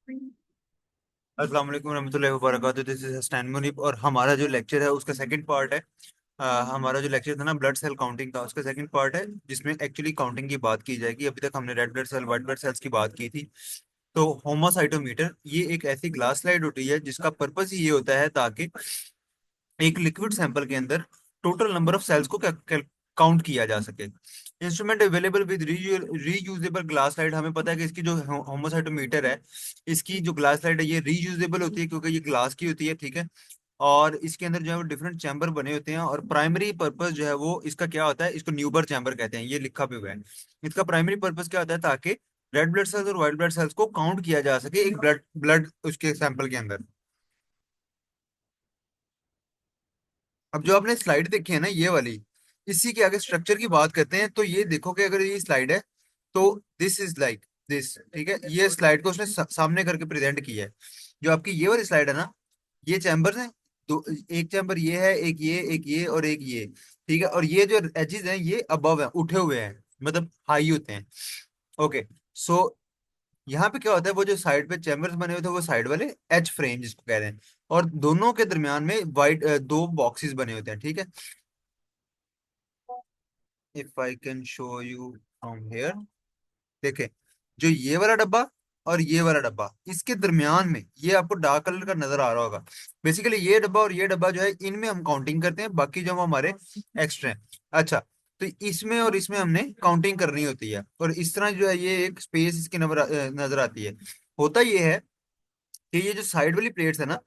अस्सलाम वालेकुम रहमतुल्लाहि व बरकातुहू। दिस इज हसनैन मुनीब और हमारा जो लेक्चर है उसका सेकंड पार्ट है। हमारा जो लेक्चर था ना ब्लड सेल काउंटिंग का, उसका सेकंड पार्ट है जिसमें एक्चुअली काउंटिंग की बात की जाएगी। अभी तक हमने red blood cell white blood cells की बात की थी। तो होमोसाइटोमीटर ये एक ऐसी ग्लास स्लाइड होती है जिसका पर्पस ही ये होता है ताकि एक लिक्विड सैंपल के अंदर टोटल नंबर ऑफ सेल्स को काउंट किया जा सके। Instrument available with reusable glass slide. हमें पता है कि इसकी जो होमोसाइटोमीटर है, इसकी जो ग्लास स्लाइड है ये रीयूजेबल होती है क्योंकि ये ग्लास की होती है, ठीक है। और इसके अंदर जो है वो डिफरेंट चैम्बर बने होते हैं और प्राइमरी पर्पस जो है वो इसका क्या होता है, इसको न्यूबर चैम्बर कहते हैं, ये लिखा भी हुआ है। इसका प्राइमरी पर्पस क्या होता है ताकि रेड ब्लड सेल्स और व्हाइट ब्लड सेल्स को काउंट किया जा सके एक ब्लड ब्लड उसके सैंपल के अंदर। अब जो आपने स्लाइड देखी है ना ये वाली, इसी के आगे स्ट्रक्चर की बात करते हैं। तो ये देखो कि अगर ये स्लाइड है तो दिस इज लाइक दिस, ठीक है। ये स्लाइड को उसने सामने करके प्रेजेंट किया है। जो आपकी ये वाली स्लाइड है ना, ये चैम्बर्स हैं। दो, एक चैम्बर ये है, एक ये और एक ये, ठीक है। और ये जो एजेस हैं ये अबव है, उठे हुए हैं, मतलब हाई होते हैं। ओके। सो यहाँ पे क्या होता है, वो जो साइड पे चैम्बर्स बने हुए थे वो साइड वाले एच फ्रेम जिसको कह रहे हैं, और दोनों के दरमियान में वाइट दो बॉक्सेस बने होते हैं, ठीक है। If I can show you from here, देखे जो ये वाला डब्बा और ये वाला डब्बा, इसके दरमियान में ये आपको डार्क कलर का नजर आ रहा होगा। बेसिकली ये डब्बा और ये डब्बा जो है इनमें हम काउंटिंग करते हैं, बाकी जो हमारे एक्स्ट्रा हैं। अच्छा, तो इसमें और इसमें हमने काउंटिंग करनी होती है, और इस तरह जो है ये एक स्पेस इसकी नजर आती है। होता ये है कि ये जो साइड वाली प्लेट्स है ना,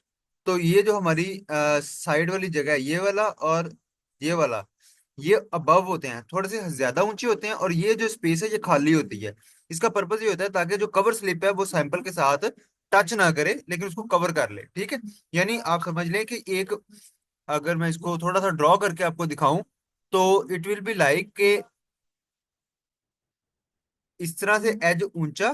तो ये जो हमारी साइड वाली जगह है, ये वाला और ये वाला, ये अबव होते हैं, थोड़े से ज्यादा ऊंचे होते हैं, और ये जो स्पेस है ये खाली होती है। इसका पर्पस ये होता है ताकि जो कवर स्लिप है वो सैंपल के साथ टच ना करे लेकिन उसको कवर कर ले, ठीक है। यानी आप समझ लें कि एक, अगर मैं इसको थोड़ा सा ड्रॉ करके आपको दिखाऊं तो इट विल बी लाइक के इस तरह से एज ऊंचा,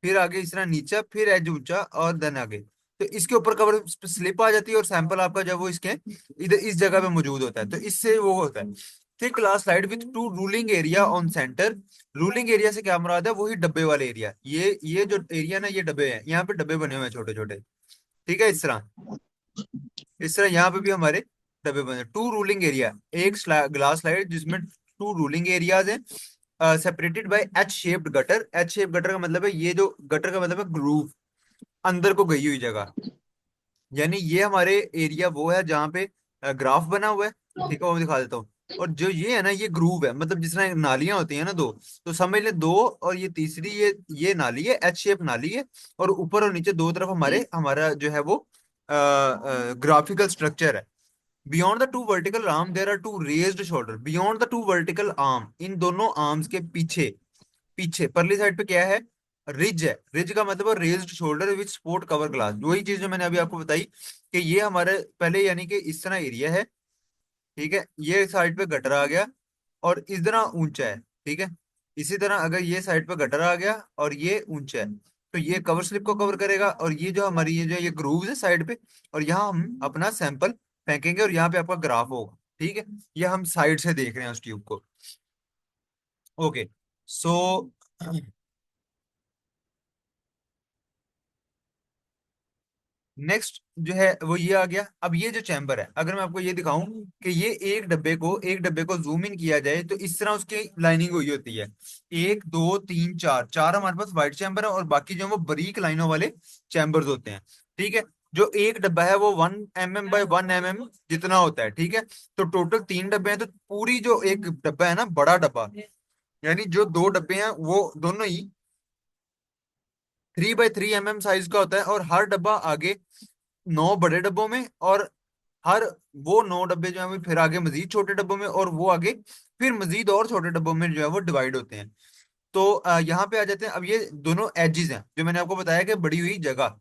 फिर आगे इस तरह नीचा, फिर एज ऊंचा और देन आगे। तो इसके ऊपर कवर स्लिप आ जाती है और सैंपल आपका जब वो इसके इधर इस जगह पे मौजूद होता है, तो इससे वो होता है। Thick glass slide with to ruling area on centre. Ruling area से क्या मुराद है, वही डब्बे वाले एरिया, ये जो एरिया ना, ये डब्बे हैं, यहाँ पे डब्बे बने हुए हैं छोटे छोटे, ठीक है। इस तरह यहाँ पे भी हमारे डब्बे बने, टू रूलिंग एरिया, एक ग्लास स्लाइड जिसमें टू रूलिंग एरियाज हैं, separated by H shaped gutter. H shape gutter का मतलब है, ये जो गटर का मतलब है ग्रूव, अंदर को गई हुई जगह। यानी ये हमारे एरिया वो है जहाँ पे ग्राफ बना हुआ है, ठीक है, वो मैं दिखा देता हूँ। और जो ये है ना, ये ग्रूव है, मतलब जिस तरह नालियां होती है ना दो, तो समझ ले दो, और ये तीसरी ये नाली है, एच शेप नाली है, और ऊपर और नीचे दो तरफ हमारे हमारा जो है वो ग्राफिकल स्ट्रक्चर है। Beyond the two vertical arm there are two raised shoulder. Beyond the two vertical arm, इन दोनों आर्म्स के पीछे, पीछे परली साइड पे क्या है, रिज है। रिज का मतलब raised shoulder with support cover glass, वही चीज जो मैंने अभी आपको बताई कि ये हमारे पहले यानी कि इस तरह एरिया है, ठीक है। ये साइड पे गटर आ गया और इस तरह ऊंचा है, ठीक है। इसी तरह अगर ये साइड पे गटर आ गया और ये ऊंचा है, तो ये कवर स्लिप को कवर करेगा, और ये जो हमारी ये जो ये ग्रूव्स है साइड पे, और यहाँ हम अपना सैंपल फेंकेंगे और यहाँ पे आपका ग्राफ होगा, ठीक है। ये हम साइड से देख रहे हैं उस ट्यूब को। ओके। सो नेक्स्ट जो है वो ये आ गया। अब ये जो चैम्बर है, अगर मैं आपको ये दिखाऊं कि ये एक डब्बे को जूम इन किया जाए तो इस तरह उसकी लाइनिंग हुई होती है। एक दो तीन चार, चार हमारे पास व्हाइट चैम्बर है और बाकी जो है वो बारीक लाइनों वाले चैम्बर्स होते हैं, ठीक है। जो एक डब्बा है वो 1 mm by 1 mm जितना होता है, ठीक है। तो टोटल तीन डब्बे हैं, तो पूरी जो एक डब्बा है ना, बड़ा डब्बा, यानी जो दो डब्बे हैं वो दोनों ही 3 by 3 mm साइज का होता है, और हर डब्बा आगे 9 बड़े डब्बों में, और हर वो 9 डब्बे जो है वो फिर आगे मजीद छोटे डब्बों में, और वो आगे फिर मजीद और छोटे डब्बों में जो है वो डिवाइड होते हैं। तो यहाँ पे आ जाते हैं। अब ये दोनों एजेस हैं जो मैंने आपको बताया कि बड़ी हुई जगह,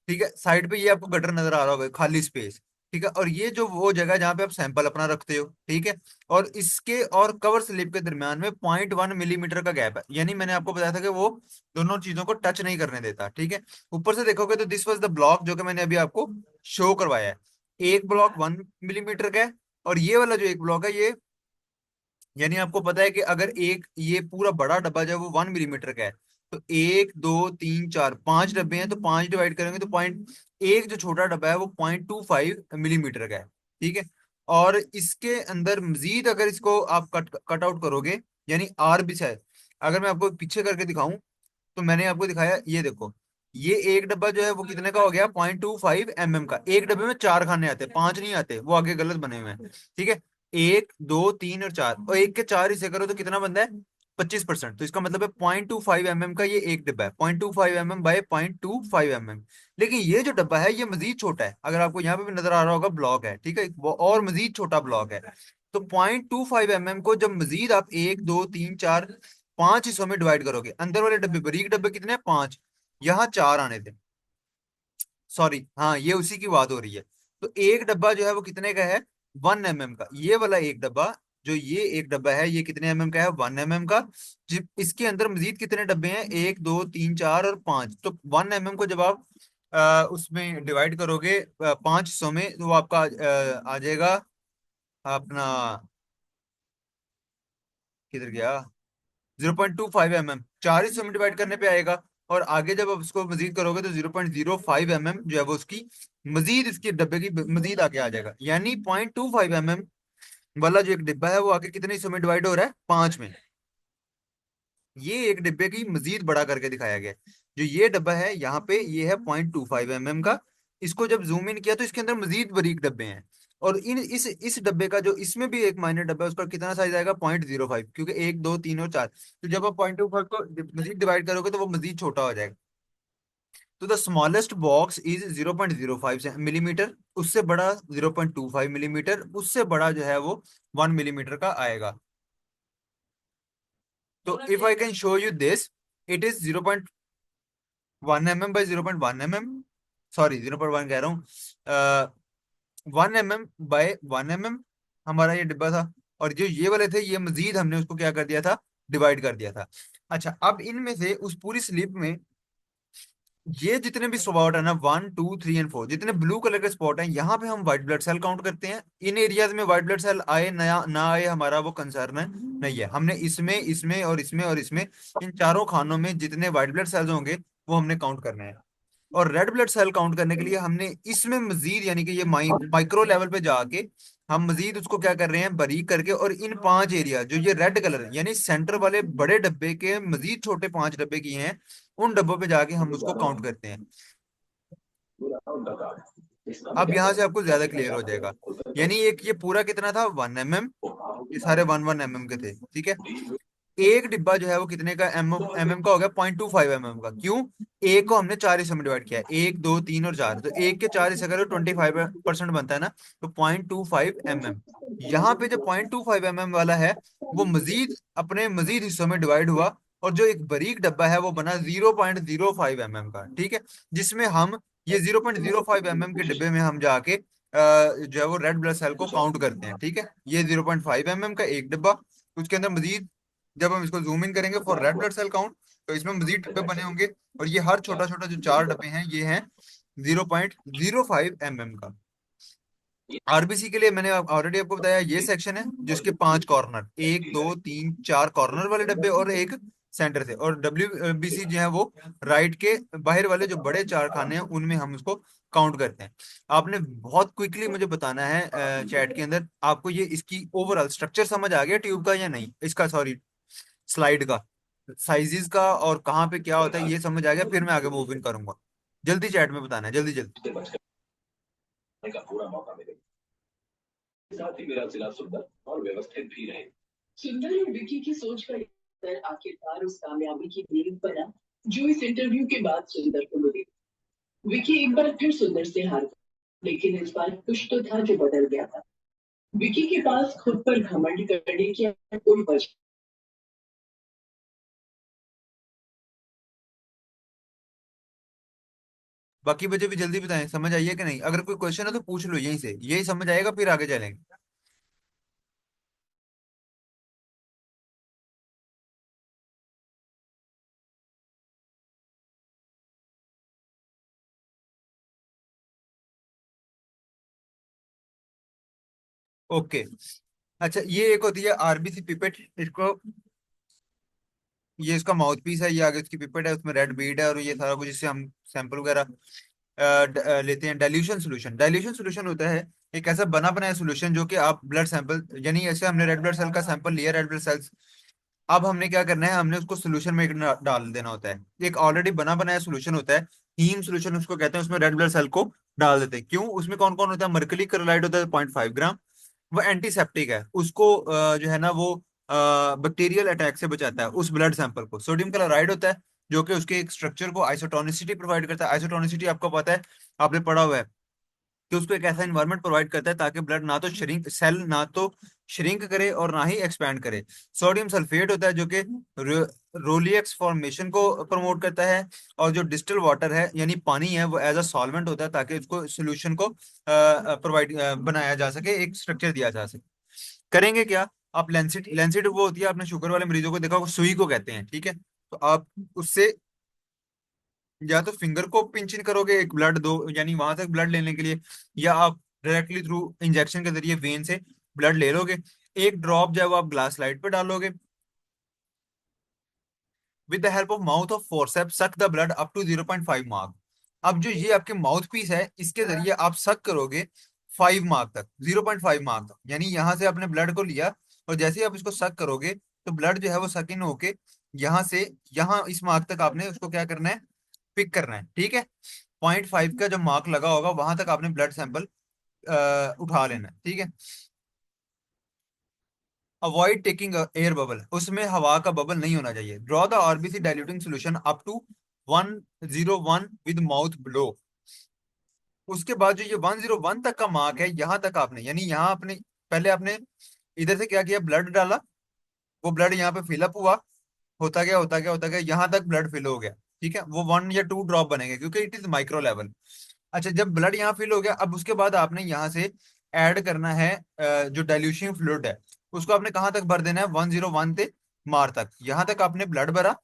ठीक है। साइड पे ये आपको गटर नजर आ रहा होगा, खाली स्पेस, ठीक है। और ये जो वो जगह है जहाँ पे आप सैंपल अपना रखते हो, ठीक है। और इसके और कवर स्लिप के दरमियान में 0.1 मिलीमीटर का गैप है, यानी मैंने आपको बताया था कि वो दोनों चीजों को टच नहीं करने देता, ठीक है। ऊपर से देखोगे तो दिस वाज द ब्लॉक जो कि मैंने अभी आपको शो करवाया है। एक ब्लॉक 1 मिलीमीटर का है, और ये वाला जो एक ब्लॉक है ये, यानी आपको पता है कि अगर एक ये पूरा बड़ा डब्बा जो है वो 1 मिलीमीटर का है, तो एक दो तीन चार पांच डब्बे हैं, तो पांच डिवाइड करेंगे तो पॉइंट, एक जो छोटा डब्बा है वो 0.25 मिलीमीटर का है, ठीक है। और इसके अंदर मजीद अगर इसको आप कट आउट करोगे, यानी आर भी शायद, अगर मैं आपको पीछे करके दिखाऊं, तो मैंने आपको दिखाया, ये देखो, ये एक डब्बा जो है वो कितने का हो गया, 0.25 mm का। एक डब्बे में चार खाने आते हैं, पांच नहीं आते, वो आगे गलत बने हुए हैं, ठीक है। एक दो तीन और चार, और एक के चार हिस्से करो तो कितना बनता है, 25%। तो इसका मतलब है 0.25 mm का ये एक डब्बा है, 0.25 mm बाय 0.25 mm। लेकिन ये जो डब्बा है ये मजीद छोटा है, अगर आपको यहाँ पे भी नजर आ रहा होगा, ब्लॉक है, ठीक है, वो और मजीद छोटा ब्लॉक है। तो 0.25 mm को जब मजीद आप एक दो तीन चार पांच हिस्सों में डिवाइड करोगे, अंदर वाले डब्बे, बारीक डब्बे कितने हैं, पांच, यहाँ चार आने थे, सॉरी, हाँ ये उसी की बात हो रही है। तो एक डब्बा जो है वो कितने का है, 1 mm का, ये वाला एक डब्बा, जो ये एक डब्बा है ये कितने एमएम का है, 1 mm का। जब इसके अंदर मजीद कितने डब्बे हैं, एक दो तीन चार और पांच, तो 1 mm को जब आप उसमें डिवाइड करोगे पांच हिस्सों में, तो वो आपका आ जाएगा अपना, किधर गया, 0.25 mm, चार हिस्सों में डिवाइड करने पे आएगा। और आगे जब आप उसको मजीद करोगे तो 0.05 mm जो है वो उसकी मजीद, इसके डब्बे की मजीद आगे आ जाएगा, यानी 0.25 mm वाला जो एक डिब्बा है वो आगे कितने हिस्सों में डिवाइड हो रहा है, पांच में। ये एक डिब्बे की मजीद बड़ा करके दिखाया गया है। जो ये डब्बा है यहाँ पे, ये है 0.25 mm का। इसको जब जूम इन किया तो इसके अंदर मजीद बारीक डब्बे हैं। और इन इस डब्बे का जो इसमें भी एक माइनर डब्बा है, उसका कितना साइज आएगा, 0.05, क्योंकि एक दो तीन और चार, तो जब आप 0.25 को मजीद डिवाइड करोगे तो वो मजीद छोटा हो जाएगा। तो the smallest box is 0.05 millimetre, उससे बड़ा 0.25 मिलीमीटर, उससे बड़ा जो है वो 1 मिलीमीटर का आएगा। तो if I can show you this, it is 0.1 mm by 0.1 mm, sorry 0.1 कह रहा हूँ, 1 mm बाय 1 mm हमारा ये डिब्बा था। और जो ये वाले थे, ये मजीद हमने उसको क्या कर दिया था, डिवाइड कर दिया था। अच्छा, अब इनमें से उस पूरी स्लिप में ये जितने भी स्पॉट है ना, 1 2 3 एंड 4, जितने ब्लू कलर के स्पॉट हैं, यहाँ पे हम व्हाइट ब्लड सेल काउंट करते हैं। इन एरियाज में व्हाइट ब्लड सेल आए नया ना आए, हमारा वो कंसर्न है नहीं है। हमने इसमें इसमें और इसमें और इसमें, इन चारों खानों में जितने व्हाइट ब्लड सेल्स होंगे वो हमने काउंट करने हैं। और रेड ब्लड सेल काउंट करने के लिए हमने इसमें मजीद, यानी कि ये माइक्रो लेवल पे जाके हम मजीद उसको क्या कर रहे हैं, बारीक करके, और इन पांच एरिया जो ये रेड कलर है, यानी सेंटर वाले बड़े डब्बे के मजीद छोटे पांच डब्बे किए हैं, उन डब्बों पे जाके हम उसको काउंट करते हैं। अब यहां से आपको ज्यादा क्लियर हो जाएगा। यानी एक ये पूरा कितना था, 1 mm, ये सारे 1 1 mm के थे, ठीक है। एक डिब्बा जो है वो कितने का, एम का हो गया, 0.25 mm का। क्यों, एक को हमने चार हिस्सों में डिवाइड किया है, एक दो तीन और चार, तो एक के चार हिस्से करो 25% बनता है ना, तो 0.25 mm। यहाँ पे जो 0.25 mm वाला है, वो मजीद अपने मजीद हिस्सों में डिवाइड हुआ, और जो एक बारीक डब्बा है वो बना 0.05 mm का, ठीक है। जिसमें हम ये 0.05 mm के डिब्बे में हम जाके जो है वो रेड ब्लड सेल को काउंट करते हैं, ठीक है। ये 0.5 mm का एक डिब्बा, उसके अंदर मजीद, जब हम इसको जूम इन करेंगे for red blood cell count, तो इसमें मजीद डब्बे बने होंगे। और ये हर छोटा छोटा जो चार डब्बे हैं, ये हैं 0.05 mm का। आरबीसी के लिए मैंने ऑलरेडी आपको बताया, ये सेक्शन है जिसके पांच कॉर्नर, एक दो तीन चार कॉर्नर वाले डब्बे और एक सेंटर थे। और डब्ल्यू जो है वो राइट के बाहर वाले जो बड़े चार खाने हैं, उनमें हम उसको काउंट करते हैं। आपने बहुत क्विकली मुझे बताना है चैट के अंदर, आपको ये इसकी ओवरऑल स्ट्रक्चर समझ आ गया ट्यूब का या नहीं, इसका सॉरी, स्लाइड का, साइजेस का, और कहाँ पे क्या होता है, ये समझ आ गया, फिर मैं आगे मूव इन करूंगा। जल्दी चैट में बताना है, जल्दी जल्दी। सुंदर और विकी की सोच का असर आखिरकार उस कामयाबी की नींव बना जो इस इंटरव्यू के बाद सुंदर को मिली। विकी एक बार फिर सुंदर से हार गया, लेकिन इस बार कुछ तो था जो बदल गया था। विकी के पास खुद पर घमंड करने की कोई वजह। बाकी बच्चे भी जल्दी बताएं, समझ आइए कि नहीं, अगर कोई क्वेश्चन है तो पूछ लो यहीं से, यही समझ आएगा फिर आगे चलेंगे। ओके। अच्छा, ये एक होती है आरबीसी पिपेट, इसको ये इसका माउथ पीस है, ये आगे इसकी पिपेट है, उसमें रेड बीड है, और ये सारा कुछ इससे हम सैंपल वगैरह लेते हैं। डाइल्यूशन सोल्यूशन, डाइल्यूशन सोल्यूशन होता है एक ऐसा बना बनाया सोल्यूशन जो कि आप ब्लड सैंपल, यानी ऐसे हमने रेड ब्लड सेल का सैंपल लिया, रेड ब्लड सेल्स, अब हमने क्या करना है, हमने उसको सोल्यूशन में डाल देना होता है। एक ऑलरेडी बना बनाया सोल्यूशन होता है, हीम सोल्यूशन उसको कहते हैं, उसमें रेड ब्लड सेल को डाल देते हैं। क्यों? उसमें कौन कौन होता है? मर्करी क्लोराइड होता है 0.5 ग्राम, वो एंटीसेप्टिक है, उसको जो है ना वो बैक्टीरियल अटैक से बचाता है उस ब्लड सैंपल को। सोडियम क्लोराइड होता है जो कि उसके एक स्ट्रक्चर को आइसोटोनिसिटी प्रोवाइड करता है। आइसोटोनिसिटी आपको पता है, आपने पढ़ा हुआ है कि उसको एक ऐसा इन्वायरमेंट प्रोवाइड करता है ताकि ब्लड ना तो श्रिंक, सेल ना तो श्रिंक करे और ना ही एक्सपैंड करे। सोडियम सल्फेट होता है जो कि रोलियक्स फॉर्मेशन को प्रमोट करता है। और जो डिस्टिल वाटर है यानी पानी है, वो एज अ सॉल्वेंट होता है ताकि उसको सोल्यूशन को प्रोवाइड बनाया जा सके, एक स्ट्रक्चर दिया जा सके। करेंगे क्या? आप लेंसिट, लेंसिट वो होती है, आपने शुगर वाले मरीजों को देखा होगा, सुई को कहते हैं, ठीक है? तो आप उससे या तो फिंगर को पिंच इन करोगे एक ब्लड दो, यानी वहां तक ब्लड लेने के लिए, या आप डायरेक्टली थ्रू इंजेक्शन के जरिए वेन से ब्लड ले लोगे। एक ड्रॉप जो है वो आप ग्लास स्लाइड पे डालोगे, with the help of mouth of forceps suck the blood up to 0.5 mark. अब जो ये आपके माउथ पीस है, इसके जरिए आप सक करोगे 5 मार्क तक, 0.5 मार्क तक, यानी यहाँ से आपने ब्लड को लिया, और जैसे ही आप इसको सक करोगे तो ब्लड जो है वो सक इन होके यहाँ से यहाँ इस मार्क तक आपने उसको क्या करना है, पिक करना है, ठीक है? 0.5 का जब मार्क लगा होगा वहां तक आपने ब्लड सैंपल उठा लेना है, ठीक है? अवॉइड टेकिंग एयर बबल, उसमें हवा का बबल नहीं होना चाहिए। Draw the RBC diluting solution up to 101 with mouth blow. उसके बाद जो ये 101 तक का मार्क है, यहाँ तक आपने, यानी यहाँ आपने पहले आपने इधर से क्या किया, ब्लड डाला, वो ब्लड यहाँ पे फिलअप हुआ, होता गया होता गया होता गया, यहाँ तक ब्लड फिल हो गया, ठीक है? वो 1 या 2 ड्रॉप बनेंगे क्योंकि इट इज माइक्रो लेवल। अच्छा, जब ब्लड यहाँ फिल हो गया, अब उसके बाद आपने यहाँ से ऐड करना है जो डाइल्यूशन फ्लूइड है, उसको आपने कहाँ तक भर देना है, 101 से मार तक, यहाँ तक आपने ब्लड भरा।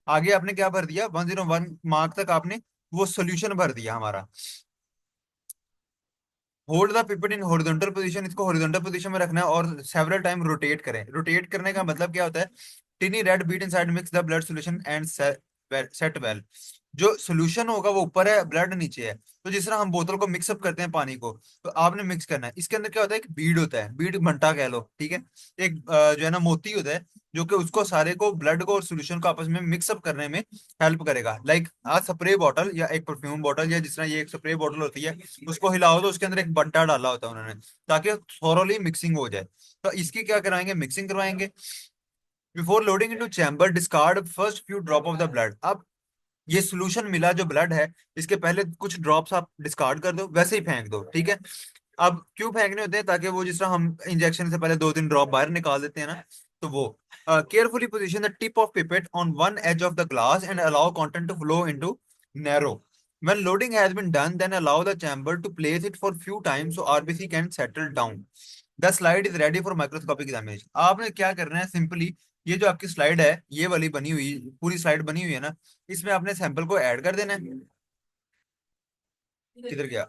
आगे आपने क्या भर दिया, 101 मार्क तक आपने वो सोल्यूशन भर दिया हमारा। Hold the pipette in horizontal position, इसको हॉरिजॉन्टल पोजीशन में रखना है और सेवरल टाइम रोटेट करें। रोटेट करने का मतलब क्या होता है? Tiny red beat inside mix the blood solution and set well. जो सोल्यूशन होगा वो ऊपर है, ब्लड नीचे है, तो जिस तरह हम बोतल को मिक्सअप करते हैं पानी को, तो आपने मिक्स करना है। इसके अंदर क्या होता है, एक बीड होता है, बीड भंटा कह लो, ठीक है? एक जो है ना मोती होता है जो कि उसको सारे को, ब्लड को और सोल्यूशन को आपस में मिक्सअप करने में हेल्प करेगा। लाइक आज स्प्रे बॉटल या एक परफ्यूम बॉटल, या जिस तरह ये एक स्प्रे बॉटल होती है, उसको हिलाओ तो उसके अंदर एक बंटा डाला होता है उन्होंने, ताकि थोरोली मिक्सिंग हो जाए। तो इसकी क्या कराएंगे, मिक्सिंग करवाएंगे। Before loading into chamber discard first few drop of the blood. अब ये सोल्यूशन मिला जो ब्लड है, इसके पहले कुछ ड्रॉप्स आप डिस्कार्ड कर दो, वैसे ही फेंक दो, ठीक है? अब क्यों फेंकने होते हैं? ताकि वो जिस तरह हम इंजेक्शन से पहले 2-3 ड्रॉप बाहर निकाल देते हैं ना, तो वो carefully position the tip of pipette on one edge of the glass and allow content to flow into narrow. When loading has been done, then allow the chamber to place it for few times so RBC can settle down. The slide is ready for microscopic examination. आपने क्या करना है, simply ये जो आपकी slide है, ये वाली बनी हुई पूरी स्लाइड बनी हुई है ना, इसमें आपने सैंपल को ऐड कर देना है। किधर गया?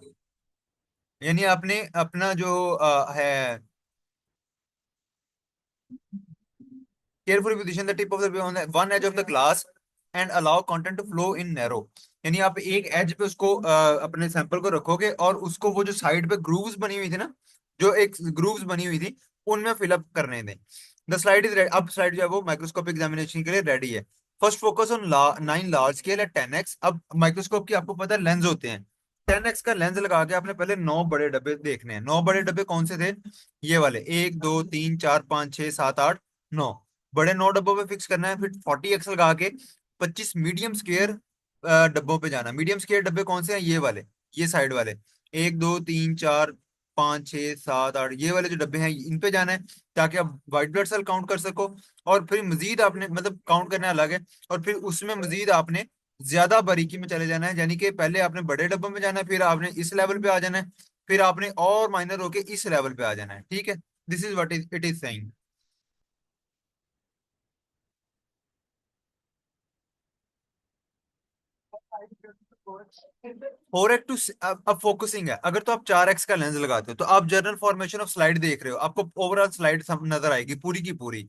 यानी आपने अपना जो है, carefully position the tip of the on the one edge of the glass and allow content to flow in narrow। यानी आप एक एज पे उसको अपने सैंपल को रखोगे और उसको वो जो साइड पे ग्रूव्स बनी हुई थी ना, जो एक ग्रूव्स बनी हुई थी, उनमें फिलअप करने दें। The slide is ready. अब स्लाइड जो है वो माइक्रोस्कोपिक एग्जामिनेशन के लिए रेडी है। First focus on 9 large scale eight 10x। अब माइक्रोस्कोप की आपको पता है लेंस होते हैं, 10x का लेंस लगा के आपने पहले 9 बड़े डब्बे देखने हैं। 9 बड़े डब्बे कौन से थे? ये वाले, 1 2 3 4 5 6 7 8 9 बड़े 9 डब्बों पे फिक्स करना है। फिर 40x लगा के 25 मीडियम स्क्वायर डब्बों पे जाना। मीडियम स्क्वायर डब्बे कौन से हैं? ये वाले, ये साइड वाले, 1 2 3 4 5 6 7 8, ये वाले जो डब्बे हैं इन पे जाना है, ताकि आप व्हाइट ब्लड सेल काउंट कर सको। और फिर मजीद आपने, मतलब काउंट करना अलग है, और फिर उसमें मजीद आपने ज्यादा बारीकी में चले जाना है, यानी कि पहले आपने बड़े डब्बों में जाना है, फिर आपने इस लेवल पे आ जाना है, फिर आपने और माइनर होके इस लेवल पे आ जाना है, ठीक है? This is what is it is saying. 4x टू, अब फोकसिंग है, अगर तो आप 4x का लेंस लगाते हो तो आप जनरल फॉर्मेशन ऑफ स्लाइड देख रहे हो, आपको ओवरऑल स्लाइड नजर आएगी पूरी की पूरी।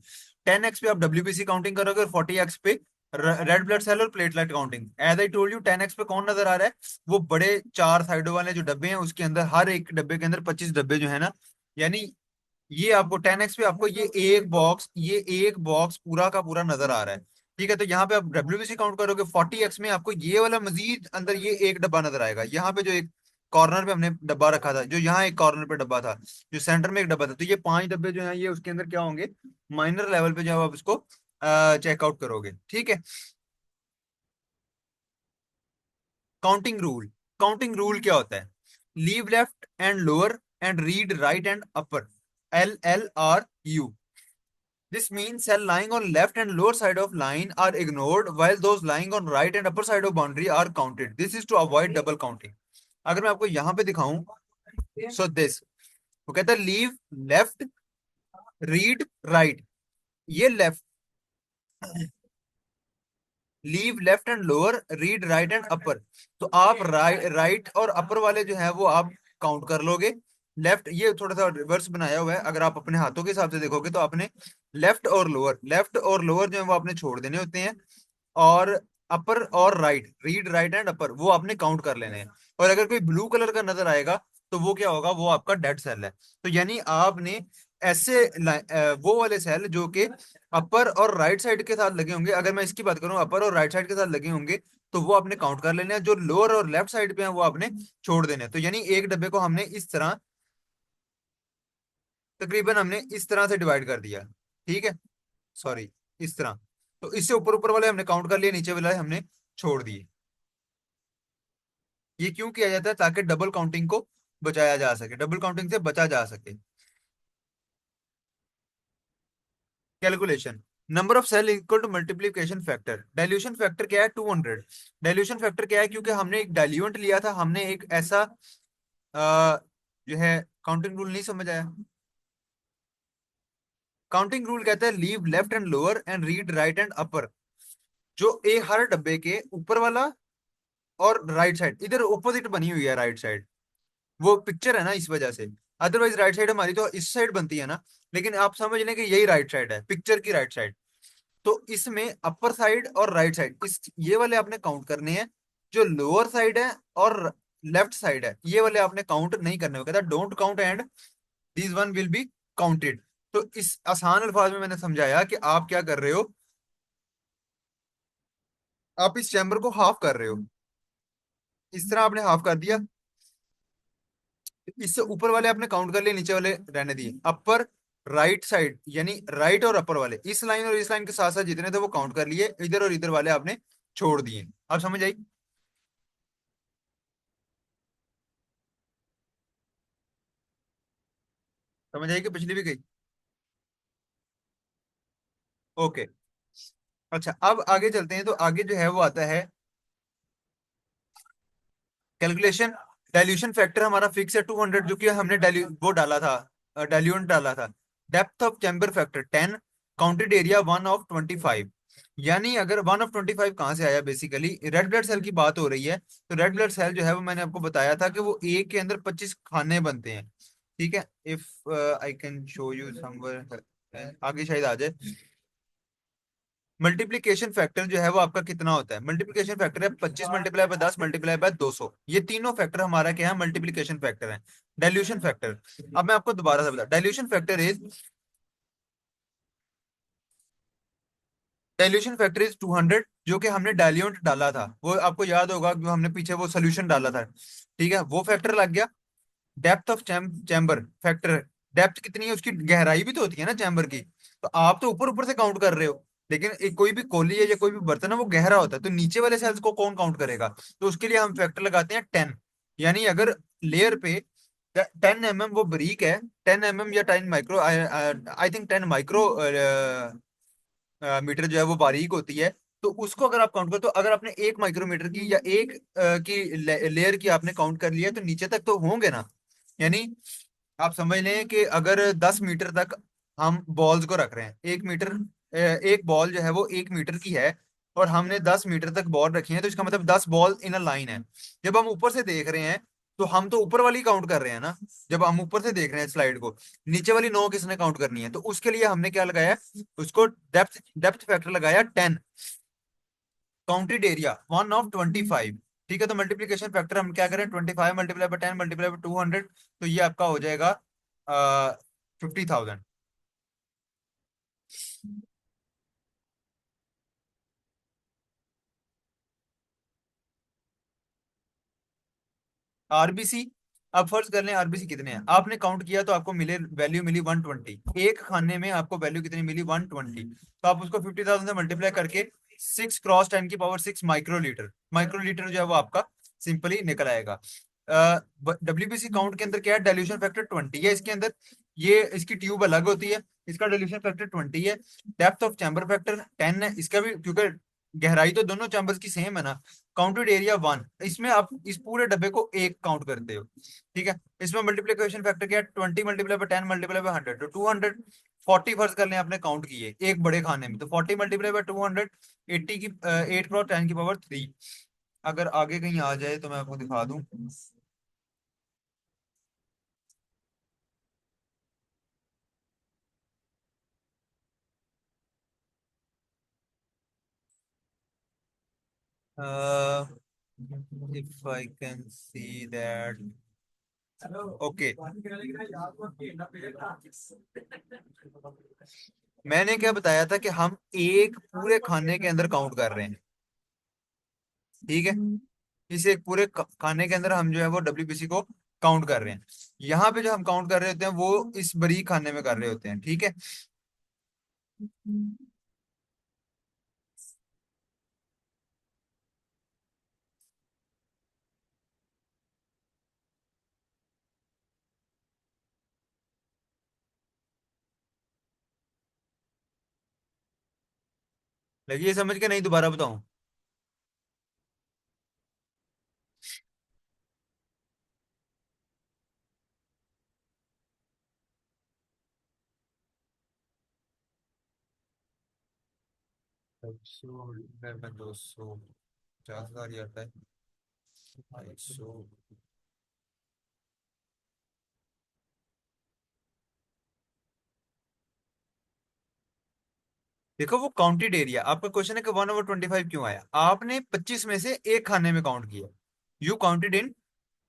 10x पे आप डब्ल्यूबीसी काउंटिंग करोगे और 40x पे रेड ब्लड सेल और platelet counting. As I told you, 10x पे कौन नजर आ रहा है? वो बड़े चार साइडों वाले जो डब्बे हैं, उसके अंदर हर एक डब्बे के अंदर 25 डब्बे जो है ना, यानी ये आपको 10x पे आपको ये एक बॉक्स पूरा का पूरा नजर आ रहा है। ठीक है, तो यहाँ पे आप डब्ल्यूबीसी काउंट करोगे 40x में आपको ये वाला मजीद अंदर ये एक डब्बा नजर आएगा। यहाँ पे जो एक कॉर्नर पे हमने डब्बा रखा था, जो यहाँ एक कॉर्नर पे डब्बा था, जो सेंटर में एक डब्बा था, तो ये 5 डब्बे जो हैं ये उसके अंदर क्या होंगे, माइनर लेवल पे जब आप इसको चेकआउट करोगे। ठीक है। Counting rule. काउंटिंग रूल क्या होता है? Leave left and lower and read write and upper, LLRU. This means cell lying on left and lower side of line are ignored while those lying on right and upper side of boundary are counted. This is to avoid double counting. अगर मैं आपको यहाँ पे दिखाऊं, so this, वो कहता है leave left read write, ये left, leave left and lower read write and upper, तो आप राइट और अपर वाले जो है वो आप काउंट कर लोगे। लेफ्ट ये थोड़ा सा रिवर्स बनाया हुआ है, अगर आप अपने हाथों के हिसाब से देखोगे तो आपने लेफ्ट और लोअर जो है वो आपने छोड़ देने होते हैं, और अपर और right, read write and upper, वो आपने काउंट कर लेने हैं। और अगर कोई ब्लू कलर का नजर आएगा तो वो क्या होगा, वो आपका डेड सेल है। तो यानी आपने ऐसे वो वाले सेल जो कि अपर और राइट साइड के साथ लगे होंगे, अगर मैं इसकी बात करूं अपर और राइट साइड के साथ लगे होंगे, तो वो आपने काउंट कर लेने हैं। जो लोअर और लेफ्ट साइड पे हैं वो आपने छोड़ देने हैं। तो यानी एक डब्बे को हमने इस तरह, तकरीबन हमने इस तरह से डिवाइड कर दिया। ठीक है, सॉरी, इस तरह। तो इससे ऊपर ऊपर वाले हमने काउंट कर लिए, नीचे वाले हमने छोड़ दिए। ये क्यों किया जाता है? ताकि डबल काउंटिंग को बचाया जा सके, डबल काउंटिंग से बचा जा सके। Calculation. Number of cell equal to multiplication factor. Dilution factor क्या है? 200। डाइल्यूशन फैक्टर क्या है? क्योंकि हमने एक डाइल्यूएंट लिया था, हमने एक ऐसा जो है, काउंटिंग रूल नहीं समझ आया? काउंटिंग रूल कहता है leave left and lower and read write and upper, जो हर डब्बे के ऊपर वाला और राइट साइड, इधर ऑपोजिट बनी हुई है राइट साइड, वो पिक्चर है ना इस वजह से। अदरवाइज राइट साइड हमारी तो इस साइड बनती है ना, लेकिन आप समझ लें कि यही राइट साइड है, पिक्चर की राइट साइड। तो इसमें अपर साइड और राइट साइड, इस ये वाले आपने काउंट करने हैं। जो लोअर साइड है और लेफ्ट साइड है, ये वाले आपने काउंट नहीं करने। वो कहता है don't count and this one will be counted. तो इस आसान अल्फाज में मैंने समझाया कि आप क्या कर रहे हो, आप इस चैम्बर को हाफ कर रहे हो, इस तरह आपने हाफ कर दिया। इससे ऊपर वाले आपने काउंट कर लिए, नीचे वाले रहने दिए। अपर राइट साइड यानी राइट और अपर वाले, इस लाइन और इस लाइन के साथ साथ जितने थे वो काउंट कर लिए, इधर और इधर वाले आपने छोड़ दिए। आप समझ आई? समझ आई कि पिछली भी गई? ओके। अच्छा, अब आगे चलते हैं। तो आगे जो है वो आता है कैलकुलेशन। डाइल्यूशन फैक्टर हमारा फिक्स है 200, जो कि हमने वो डाला था, डाइल्यूएंट डाला था। Depth of chamber factor 10, counted area 1/25। यानी अगर 1/25 कहाँ से आया? बेसिकली रेड ब्लड सेल की बात हो रही है, तो रेड ब्लड सेल जो है वो मैंने आपको बताया था कि वो एक के अंदर 25 खाने बनते हैं। ठीक है, if I can show you somewhere, आगे शायद आ जाए। मल्टीप्लीकेशन फैक्टर जो है वो आपका कितना होता है? मल्टीप्लीकेशन फैक्टर है 25 × 10 × 200। ये तीनों फैक्टर हमारा क्या है? मल्टीप्लीकेशन फैक्टर है। डाइल्यूशन फैक्टर, अब मैं आपको दोबारा से बता, dilution factor is, dilution factor is 200, जो कि हमने डाइल्यूएंट डाला था, वो आपको याद होगा जो हमने पीछे वो सोल्यूशन डाला था। ठीक है, वो फैक्टर लग गया। Depth of chamber factor, depth कितनी है उसकी, गहराई भी तो होती है ना चैम्बर की। तो आप तो ऊपर ऊपर से काउंट कर रहे हो, लेकिन एक कोई भी कोली है या कोई भी बर्तन है वो गहरा होता है, तो नीचे वाले सेल्स को कौन काउंट करेगा? तो उसके लिए हम फैक्टर लगाते हैं 10। यानी अगर लेयर पे 10 mm वो बारीक है, 10 mm या 10 micro, I think 10 micrometre जो है वो बारीक होती है, तो उसको अगर आप काउंट करो, तो अगर आपने 1 माइक्रोमीटर की या एक की लेयर की आपने काउंट कर लिया, तो नीचे तक तो होंगे ना। यानी आप समझ लें कि अगर 10 मीटर तक हम बॉल्स को रख रहे हैं, 1 मीटर, एक बॉल जो है वो 1 मीटर की है, और हमने 10 मीटर तक बॉल रखी है, तो इसका मतलब 10 बॉल इन अ लाइन है। जब हम ऊपर से देख रहे हैं तो हम तो ऊपर वाली काउंट कर रहे हैं ना। जब हम ऊपर से देख रहे हैं स्लाइड को, नीचे वाली 9 किसने काउंट करनी है, तो उसके लिए हमने क्या लगाया, उसको डेप्थ डेप्थ फैक्टर लगाया 10, काउंटेड एरिया 1/25। ठीक है, तो मल्टीप्लीकेशन फैक्टर हम क्या करें, 25 × 10 मल्टीप्लाई बाय 200, तो ये आपका हो जाएगा 50,000। आरबीसी, अब फर्ज कर लें आरबीसी कितने हैं, आपने काउंट किया तो आपको मिले, वैल्यू मिली 120, एक खाने में आपको वैल्यू कितनी मिली 120, तो आप उसको 50,000 से मल्टीप्लाई करके 6 × 10⁻⁶ माइक्रोलीटर, माइक्रोलीटर जो है वो आपका सिंपली निकल आएगा। डब्ल्यूबीसी काउंट के अंदर क्या है, डाइल्यूशन फैक्टर 20 है इसके अंदर, ये इसकी ट्यूब अलग होती है, इसका डाइल्यूशन फैक्टर 20 है। डेप्थ ऑफ चैम्बर फैक्टर 10 है इसका भी, क्योंकि गहराई तो दोनों चैम्बर्स की सेम है ना। काउंटेड एरिया 1, इसमें आप इस पूरे डब्बे को एक काउंट करते हो। ठीक है, इसमें मल्टीप्लिकेशन फैक्टर क्या है, 20 × 10 मल्टीप्लाई बाय 100, तो 240 फर्ज कर लें आपने काउंट किए एक बड़े खाने में, तो 40 × 200, 80 की 8 × 10⁻³ अगर आगे कहीं आ जाए तो मैं आपको दिखा दूं। If I can see that, okay, मैंने क्या बताया था कि हम एक पूरे खाने के अंदर काउंट कर रहे हैं। ठीक है, इस एक पूरे खाने के अंदर हम जो है वो डब्ल्यूबीसी को काउंट कर रहे हैं। यहाँ पे जो हम काउंट कर रहे होते हैं वो इस बड़ी खाने में कर रहे होते हैं। ठीक है, लगी ये समझ के, नहीं दोबारा बताऊं। में 250,000 ही आता है, 250। देखो वो काउंटेड एरिया, आपका क्वेश्चन है कि 1/25 क्यों आया, आपने 25 में से एक खाने में काउंट किया। यू काउंटेड इन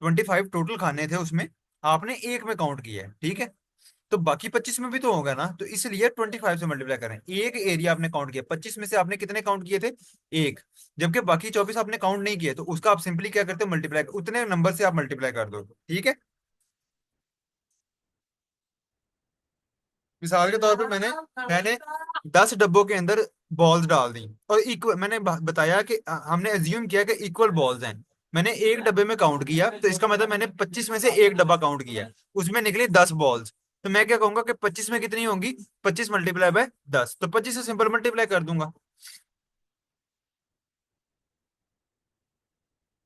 25, टोटल खाने थे उसमें, आपने एक में काउंट किया है। ठीक है, तो बाकी 25 में भी तो होगा ना, तो इसलिए 25 से मल्टीप्लाई करें, एक एरिया आपने काउंट किया, 25 में से आपने कितने काउंट किए थे, एक, जबकि बाकी 24 आपने काउंट नहीं किए, तो उसका आप सिंपली क्या करते हो, मल्टीप्लाई, उतने नंबर से आप मल्टीप्लाई कर दो। ठीक है, मिसाल के तौर पे मैंने मैंने 10 डब्बों के अंदर बॉल्स डाल दी, और इक्वल, मैंने बताया कि हमने एज्यूम किया कि इक्वल बॉल्स हैं। मैंने एक डब्बे में काउंट किया, तो इसका मतलब मैंने 25 में से एक डब्बा काउंट किया, उसमें निकली 10 बॉल्स। तो मैं क्या कहूंगा कि 25 में कितनी होंगी, 25 × 10, तो 25 से सिंपल मल्टीप्लाई कर दूंगा।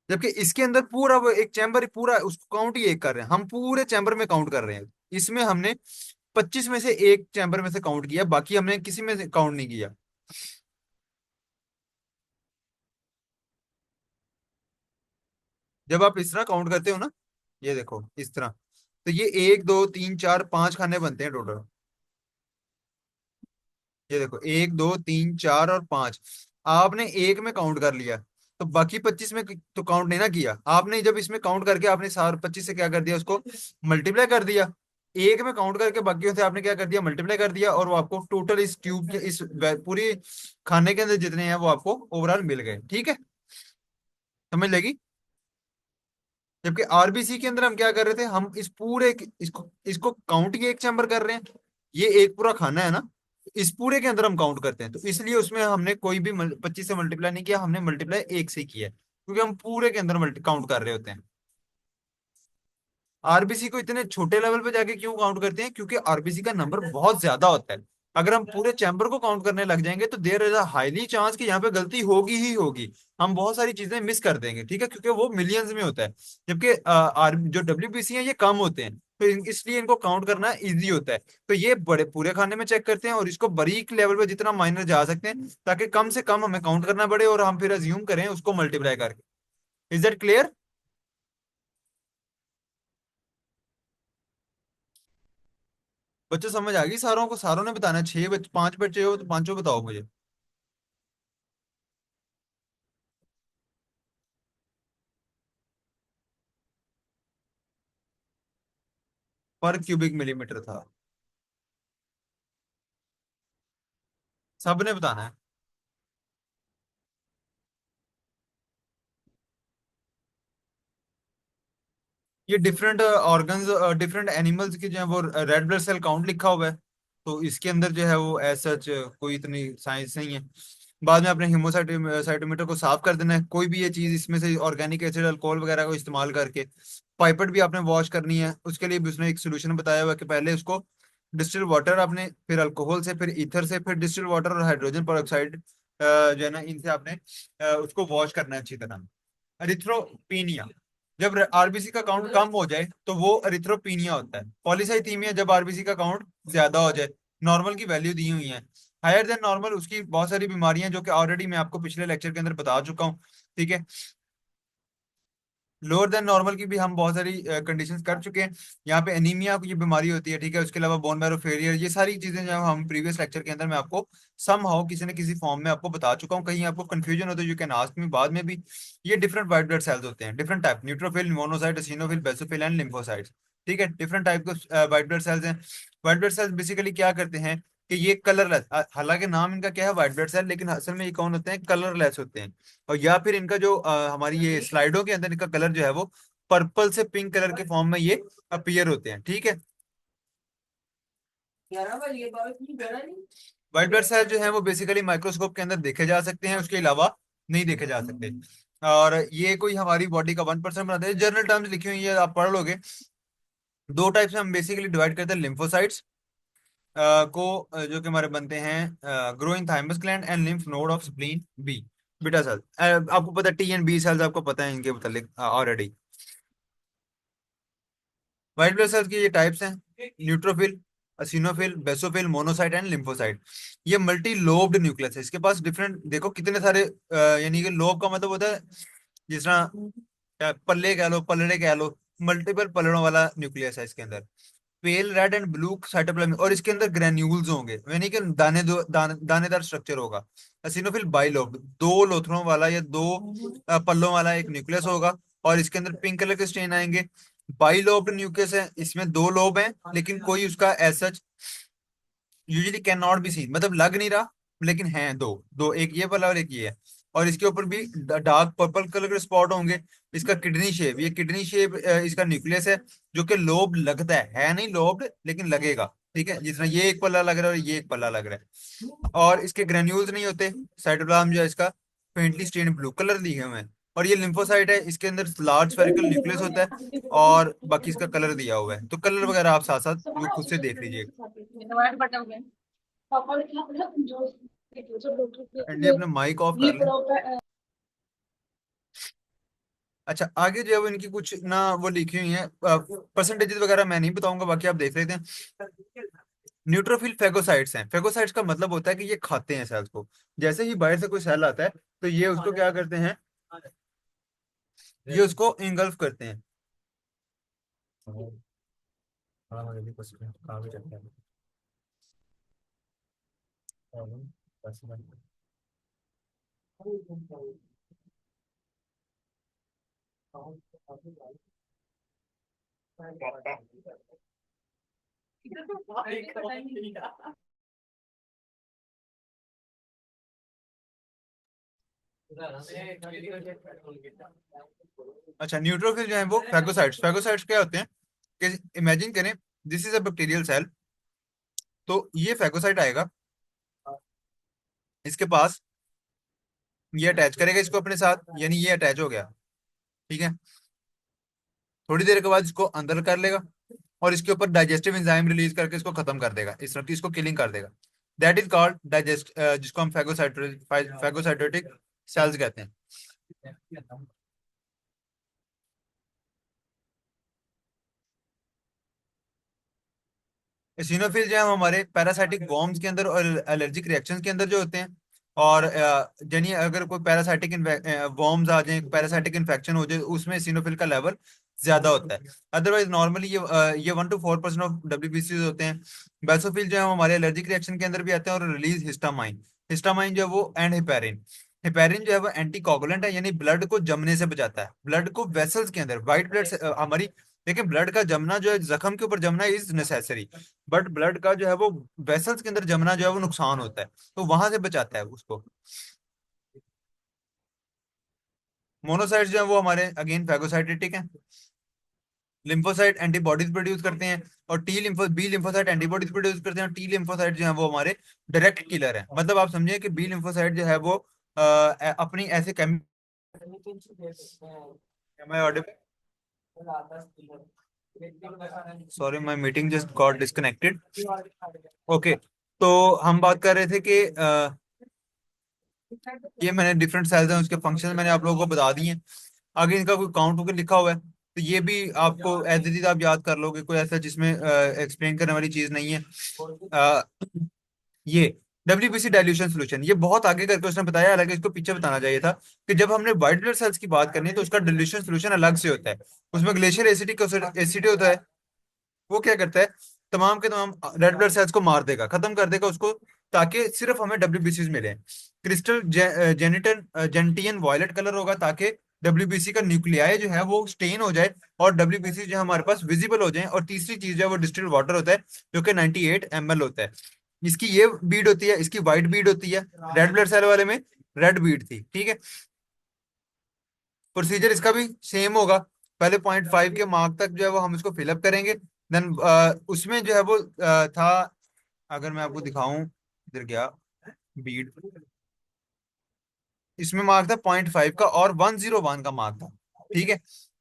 जबकि इसके अंदर पूरा वो एक चैम्बर पूरा, उसको काउंट ही एक कर रहे हैं, हम पूरे चैम्बर में काउंट कर रहे हैं। इसमें हमने 25 में से एक चैम्बर में से काउंट किया, बाकी हमने किसी में से काउंट नहीं किया। जब आप इस तरह काउंट करते हो ना, ये देखो इस तरह, तो ये 1 2 3 4 5 खाने बनते हैं टोटल। ये देखो 1 2 3 4 और 5, आपने एक में काउंट कर लिया, तो बाकी 25 में तो काउंट नहीं ना किया आपने। जब इसमें काउंट करके आपने सार 25 से क्या कर दिया, उसको मल्टीप्लाई कर दिया, एक में काउंट करके बाकियों से आपने क्या कर दिया, मल्टीप्लाई कर दिया, और वो आपको टोटल इस ट्यूब के इस पूरी खाने के अंदर जितने हैं वो आपको ओवरऑल मिल गए। ठीक है, समझ लगी। जबकि आरबीसी के अंदर हम क्या कर रहे थे, हम इस पूरे इसको इसको काउंट ही एक चैम्बर कर रहे हैं, ये एक पूरा खाना है ना, इस पूरे के अंदर हम काउंट करते हैं, तो इसलिए उसमें हमने कोई भी 25 से मल्टीप्लाई नहीं किया, हमने मल्टीप्लाई एक से किया है, क्योंकि हम पूरे के अंदर मल्टी काउंट कर रहे होते हैं। आरबीसी को इतने छोटे लेवल पे जाके क्यों काउंट करते हैं, क्योंकि आरबीसी का नंबर बहुत ज्यादा होता है। अगर हम पूरे चैम्बर को काउंट करने लग जाएंगे तो there is a highly chance कि यहाँ पे गलती होगी ही होगी, हम बहुत सारी चीजें मिस कर देंगे। ठीक है, क्योंकि वो मिलियंस में होता है, जबकि जो डब्ल्यूबीसी है ये कम होते हैं। तो इसलिए इनको काउंट करना इजी होता है। तो ये बड़े पूरे खाने में चेक करते हैं और इसको बारीक लेवल पे जितना माइनर जा सकते हैं, ताकि कम से कम हमें काउंट करना पड़े और हम फिर अज्यूम करें उसको मल्टीप्लाई करके। Is that clear? बच्चों समझ आ गई सारों को? सारों ने बताना है, छह बच्चे, पांच बच्चे हो तो पांचों बताओ मुझे। पर क्यूबिक मिलीमीटर था। सबने बताना है। ये डिफरेंट ऑर्गन्स, डिफरेंट एनिमल्स की जो है वो रेड ब्लड सेल काउंट लिखा हुआ है। तो इसके अंदर जो है वो एज सच कोई इतनी साइंस नहीं है। बाद में अपने साइटोमीटर को साफ कर देना है, कोई भी ये चीज इसमें से ऑर्गेनिक एसिड अल्कोहल वगैरह को इस्तेमाल करके। पाइपेट भी आपने वॉश करनी है, उसके लिए भी उसने एक सोल्यूशन बताया हुआ है कि पहले उसको डिस्टिल वाटर आपने, फिर अल्कोहल से, फिर ईथर से, फिर डिस्टिल वाटर और हाइड्रोजन पेरोक्साइड जो है ना, इनसे आपने उसको वॉश करना है अच्छी तरह। एरिथ्रोपीनिया, जब आरबीसी का काउंट कम हो जाए तो वो एरिथ्रोपीनिया होता है। पॉलीसाइथीमिया, जब आरबीसी का काउंट ज्यादा हो जाए। नॉर्मल की वैल्यू दी हुई है, हायर देन नॉर्मल उसकी बहुत सारी बीमारियां जो कि ऑलरेडी मैं आपको पिछले लेक्चर के अंदर बता चुका हूँ। ठीक है। लोअर देन नॉर्मल की भी हम बहुत सारी कंडीशंस कर चुके हैं। यहाँ पे एनीमिया की बीमारी होती है, ठीक है। उसके अलावा बोन मैरो फेलियर, ये सारी चीजें जो हम प्रीवियस लेक्चर के अंदर मैं आपको सम हाउ किसी न किसी फॉर्म में आपको बता चुका हूँ। कहीं आपको कंफ्यूजन हो तो यू कैन आस्क मी बाद में भी। ये डिफरेंट व्हाइट ब्लड सेल्स होते हैं, different type, neutrophil, monocyte, eosinophil, basophil and lymphocytes. ठीक है, डिफरेंट टाइप के व्हाइट ब्लड सेल्स हैं। व्हाइट ब्लड सेल्स बेसिकली क्या करते हैं कि ये कलरलेस, हालांकि नाम इनका क्या है व्हाइट ब्लड सेल, लेकिन असल में ये कौन होते हैं, कलरलेस होते हैं। और या फिर इनका जो हमारी ये स्लाइडों के अंदर इनका कलर जो है वो पर्पल से पिंक कलर के फॉर्म में ये अपीयर होते हैं। ठीक है। व्हाइट ब्लड सेल जो है वो बेसिकली माइक्रोस्कोप के अंदर देखे जा सकते हैं, उसके अलावा नहीं देखे जा सकते। और ये कोई हमारी बॉडी का 1% बनाते हैं। जनरल टर्म्स लिखी हुई है, आप पढ़ लोगे। दो टाइप से हम बेसिकली डिवाइड करते हैं लिम्फोसाइट्स को, जो कि हमारे बनते हैं growing thymus gland and lymph node of spleen B, beta cell. आपको पता है टी एंड बी सेल्स, आपको पता है इनके मतलब ऑलरेडी। व्हाइट ब्लड सेल्स की ये टाइप्स हैं, neutrophil, eosinophil, basophil, monocyte and lymphocyte. ये मल्टी लोब्ड न्यूक्लियस है, इसके पास डिफरेंट, देखो कितने सारे यानी कि लोब का मतलब होता है जिस तरह पल्ले कह लो, पलड़े कह लो, मल्टीपल पलड़ों वाला न्यूक्लियस है इसके अंदर। पेल रेड एंड ब्लू साइटोप्लाज्म, और इसके अंदर ग्रेन्यूल्स होंगे, यानी कि दानेदार स्ट्रक्चर होगा। असिनोफिल बाइलोब, दो लोथड़ों वाला या दो पल्लों वाला एक न्यूक्लियस होगा, और इसके अंदर पिंक कलर के स्टेन आएंगे। बाइलोब्ड न्यूक्लियस है, इसमें दो लोब हैं, लेकिन कोई उसका as such usually can not be seen, मतलब लग नहीं रहा, लेकिन हैं दो दो, एक ये वाला और एक ये है। और इसके ऊपर भी डार्क पर्पल कलर के स्पॉट होंगे। इसका किडनी शेप, ये किडनी शेप इसका न्यूक्लियस है, जो कि लोब लगता है नहीं लोब्ड, लेकिन लगेगा। ठीक है, जिस तरह ये एक पल्ला लग रहा है और ये एक पल्ला लग रहा है। और इसके ग्रेन्यूल्स नहीं होते। साइटोप्लाज्म जो है इसका फेंटली स्टेन ब्लू कलर दिए हुए हैं। और ये लिम्फोसाइट है, इसके अंदर लार्ज स्फेरिकल न्यूक्लियस होता है, और बाकी इसका कलर दिया हुआ है। तो कलर वगैरह आप साथ साथ वो खुद से देख लीजिए। एंडी अपना माइक ऑफ कर लें। अच्छा, आगे जो है वो इनकी कुछ ना वो लिखी हुई है, परसेंटेजेस वगैरह मैं नहीं बताऊंगा, बाकी आप देख लेते हैं। न्यूट्रोफिल फेगोसाइट्स हैं। फेगोसाइट्स का मतलब होता है कि ये खाते हैं सेल्स को। जैसे ही बाहर से कोई सेल आता है तो ये उसको क्या करते हैं, ये उसको इंगल्फ करते हैं। अच्छा, न्यूट्रोफिल जो है वो फेगोसाइट्स, फेगोसाइट्स क्या होते हैं कि इमेजिन करें this is a bacterial cell. तो ये फेगोसाइट आएगा, इसके पास ये अटैच करेगा इसको अपने साथ, यानी ये अटैच हो गया। ठीक है। थोड़ी देर के बाद इसको अंदर कर लेगा, और इसके ऊपर डाइजेस्टिव एंजाइम रिलीज करके इसको खत्म कर देगा, इस तरह की इसको किलिंग कर देगा। दैट इज कॉल्ड डाइजेस्ट, जिसको हम फैगोसाइटोटिक सेल्स कहते हैं। एसिनोफिल जो है वो हमारे पैरासाइटिक वॉर्म्स के अंदर और एलर्जिक रिएक्शंस के अंदर जो होते हैं। और यानी अगर कोई पैरासाइटिक वॉर्म्स आ जाए, पैरासाइटिक इन्फेक्शन हो जाए, उसमें एसिनोफिल का लेवल ज्यादा होता है। अदरवाइज नॉर्मली ये 1 to 4% ऑफ डब्ल्यूबीसी होते हैं। बेसोफिल जो है वो हमारे एलर्जिक रिएक्शन के अंदर भी आते हैं और रिलीज हिस्टामाइन। हिस्टामाइन जो है वो एंड हिपेरिन। हिपेरिन जो है वो एंटी कोगुलेंट है, यानी ब्लड को जमने से बचाता है, ब्लड को वेसल्स के अंदर व्हाइट ब्लड हमारी। देखिए ब्लड का जमना जो है, जख्म के ऊपर जमना इज नेसेसरी, बट ब्लड का जो है वो वेसल्स के अंदर जमना जो है वो नुकसान होता है, तो वहां से बचाता है उसको। मोनोसाइट्स जो है वो हमारे अगेन फैगोसाइटेटिक है। लिम्फोसाइट एंटीबॉडीज प्रोड्यूस करते हैं, और बी लिम्फोसाइट एंटीबॉडीज प्रोड्यूस करते हैं, और टी लिम्फोसाइट जो है वो हमारे डायरेक्ट किलर है। मतलब आप समझिए कि बी लिम्फोसाइट जो है वो अपनी ऐसे केम sorry, my meeting just got disconnected. Okay, तो हम बात कर रहे थे कि ये मैंने डिफरेंट सेल्स हैं, उसके फंक्शन मैंने आप लोगों को बता दिए हैं। आगे इनका कोई काउंट होकर लिखा हुआ है, तो ये भी आपको एज इट इज आप याद कर लोगे, कोई ऐसा जिसमें एक्सप्लेन करने वाली चीज नहीं है। अ, ये डब्ल्यूबीसी डाइल्यूशन सोल्यूशन ये बहुत आगे करके उसने बताया, हालांकि इसको पीछे बताना चाहिए था कि जब हमने व्हाइट ब्लड सेल्स की बात करनी है तो उसका डाइल्यूशन सोल्यूशन अलग से होता है। उसमें ग्लेशियर एसिडिक एसिड होता है। वो क्या करता है, तमाम के तमाम रेड ब्लड सेल्स को मार देगा, खत्म कर देगा उसको, ताकि सिर्फ हमें डब्ल्यूबीसी मिले। क्रिस्टल जेनिटन जेंटियन वॉयलेट कलर होगा, ताकि डब्ल्यूबीसी का न्यूक्लियाई जो है वो स्टेन हो जाए और डब्ल्यूबीसी जो है हमारे पास विजिबल हो जाए। और तीसरी चीज जो है वो डिस्टिल्ड वाटर होता है, जो कि 98 ml होता है। इसकी ये बीड होती है, इसकी व्हाइट बीड होती है। रेड ब्लड सेल वाले में रेड बीड थी, ठीक है। प्रोसीजर इसका भी सेम होगा। पहले 0.5 के मार्क तक जो है वो हम इसको फिलअप करेंगे। देन उसमें जो है वो था, अगर मैं आपको दिखाऊं, इधर गया बीड, इसमें मार्क था 0.5 का और 101 का मार्क था, ठीक है।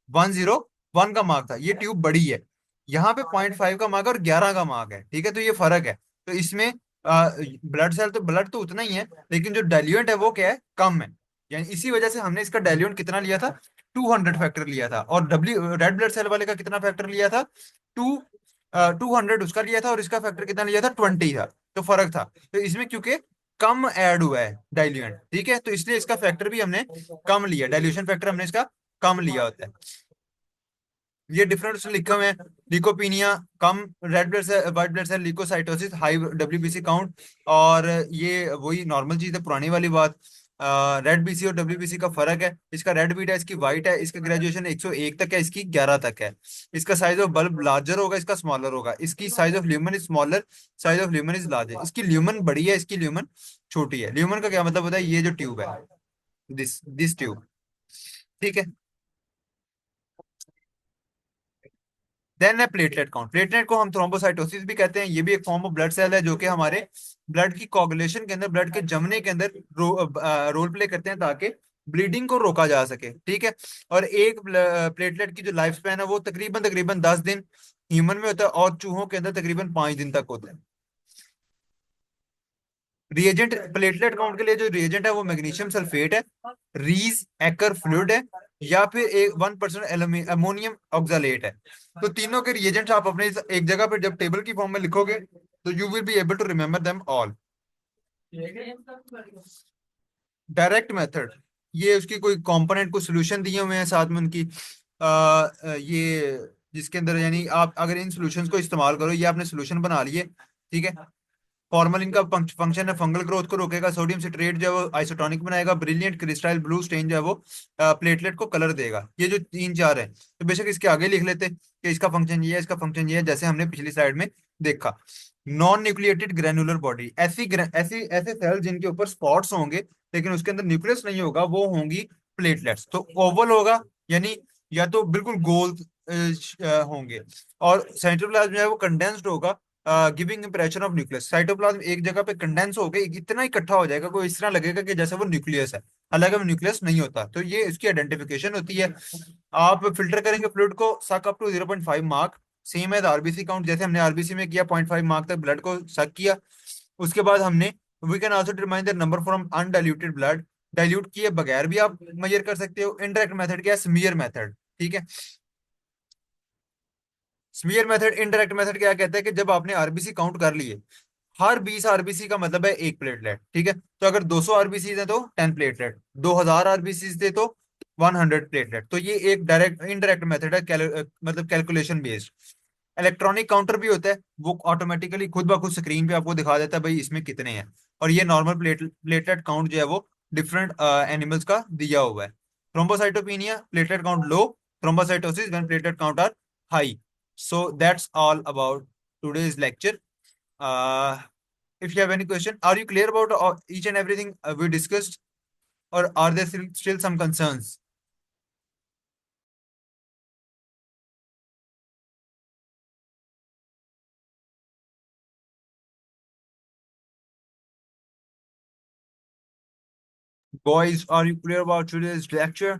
101 का मार्क था, ये ट्यूब बड़ी है। यहाँ पे 0.5 का मार्क और 11 का मार्क है, ठीक है, तो ये फर्क है। तो इसमें ब्लड सेल तो ब्लड तो उतना ही है, लेकिन जो डाइल्यूएंट है वो क्या है, कम है। यानी इसी वजह से हमने इसका डाइल्यूएंट कितना लिया था, 200 फैक्टर लिया था, और डब्ल्यू रेड ब्लड सेल वाले का कितना फैक्टर लिया था, टू 200 उसका लिया था, और इसका फैक्टर कितना लिया था, 20 था। तो फर्क था, तो इसमें क्योंकि कम ऐड हुआ है डाइल्यूएंट, ठीक है, तो इसलिए इसका फैक्टर भी हमने कम लिया, डाइल्यूशन फैक्टर हमने इसका कम लिया होता है। ये डिफरेंस लिखे हुए हैं। लीकोपीनिया कम red blood cell, white blood cell leukocytosis high WBC count. और ये वही नॉर्मल चीज है, पुरानी वाली बात। रेड बीसी और डब्ल्यूबीसी का फर्क है, इसका रेड बीट है, इसकी व्हाइट है, इसका ग्रेजुएशन 101 तक है, इसकी 11 तक है। इसका साइज ऑफ बल्ब लार्जर होगा, इसका स्मॉलर होगा, इसकी size of lumen is smaller, size of lumen is larger. इसकी ल्यूमन बड़ी है, इसकी ल्यूमन छोटी है। ल्यूमन का क्या मतलब होता है, ये जो ट्यूब है, दिस ट्यूब, ठीक है। देन है प्लेटलेट काउंट। प्लेटलेट को हम थ्रोम्बोसाइटोसिस भी कहते हैं, ये भी एक फॉर्म ऑफ ब्लड सेल है, जो कि हमारे ब्लड की कोगुलेशन के अंदर, ब्लड के जमने के अंदर रोल प्ले करते हैं, ताकि ब्लीडिंग को रोका जा सके, ठीक है। और एक प्लेटलेट की जो लाइफ स्पैन है वो तकरीबन तकरीबन 10 दिन ह्यूमन में होता है, और चूहों के अंदर तकरीबन 5 दिन तक होता है। रिएजेंट प्लेटलेट काउंट के लिए जो रिएजेंट है वो मैग्नीशियम सल्फेट है, रीज एकर फ्लूइड है, या फिर एक 1% अमोनियम ऑक्सालेट है। तो तीनों के रिएजेंट्स आप अपने एक जगह पर जब टेबल की फॉर्म में लिखोगे, तो you will be able to remember them all. Direct method, ये उसकी कोई कंपोनेंट को सोल्यूशन दिए हुए हैं साथ में उनकी, ये जिसके अंदर यानी आप अगर इन सॉल्यूशंस को इस्तेमाल करो, ये आपने सोल्यूशन बना लिए, ठीक है। फॉर्मलिन का फंक्शन है फंगल ग्रोथ को रोकेगा, सोडियम सिट्रेट जो है वो आइसोटोनिक बनाएगा, ब्रिलियंट क्रिस्टल ब्लू स्टेन जो है वो प्लेटलेट को कलर देगा। ये जो तीन चार है, तो बेशक इसके आगे लिख लेते कि इसका फंक्शन ये है, इसका फंक्शन ये है, जैसे हमने पिछली स्लाइड में देखा। नॉन न्यूक्लिएटेड ग्रेनुलर बॉडी, ऐसी ऐसे सेल जिनके ऊपर स्पॉट्स होंगे लेकिन उसके अंदर न्यूक्लियस नहीं होगा, वो होंगी प्लेटलेट्स। तो ओवल होगा, यानी या तो बिल्कुल गोल होंगे, और साइटोप्लाज्म जो है वो कंडेंस्ड होगा, giving impression of nucleus. Cytoplasm एक जगह पे कंडेंस हो गए, इतना इकट्ठा हो जाएगा, कोई इस तरह लगेगा कि जैसे वो न्यूक्लियस है, हालांकि वो न्यूक्लियस नहीं होता। तो ये इसकी आइडेंटिफिकेशन होती है। आप फिल्टर करेंगे फ्लूइड को suck up to 0.5 mark, same as RBC count, जैसे हमने आरबीसी में किया, 0.5 मार्क तक ब्लड को सक किया। उसके बाद हमने we can also determine the number from undiluted blood. Dilute किए बगैर भी आप मेजर कर सकते हो। इनडायरेक्ट मेथड क्या है, स्मीयर मेथड, ठीक है। स्मीयर मेथड, इनडायरेक्ट मेथड क्या कहता है कि जब आपने आरबीसी काउंट कर लिए, हर 20 आरबीसी का मतलब है एक प्लेटलेट, ठीक है। तो अगर 200 आरबीसी है तो 10 प्लेटलेट, 2000 आरबीसी थे तो 100 प्लेटलेट। तो ये एक डायरेक्ट इनडायरेक्ट मेथड है, मतलब कैलकुलेशन बेस्ड। इलेक्ट्रॉनिक काउंटर भी होता है, वो ऑटोमेटिकली खुद ब खुद स्क्रीन पे आपको दिखा देता है भाई इसमें कितने हैं। और ये नॉर्मल प्लेटलेट काउंट जो है वो डिफरेंट एनिमल्स का दिया हुआ है। Thrombocytopenia, platelet count low, thrombocytosis when platelet count are high. So that's all about today's lecture. Uh, if you have any question, are you clear about each and everything we discussed, or are there still some concerns? Boys, are you clear about today's lecture?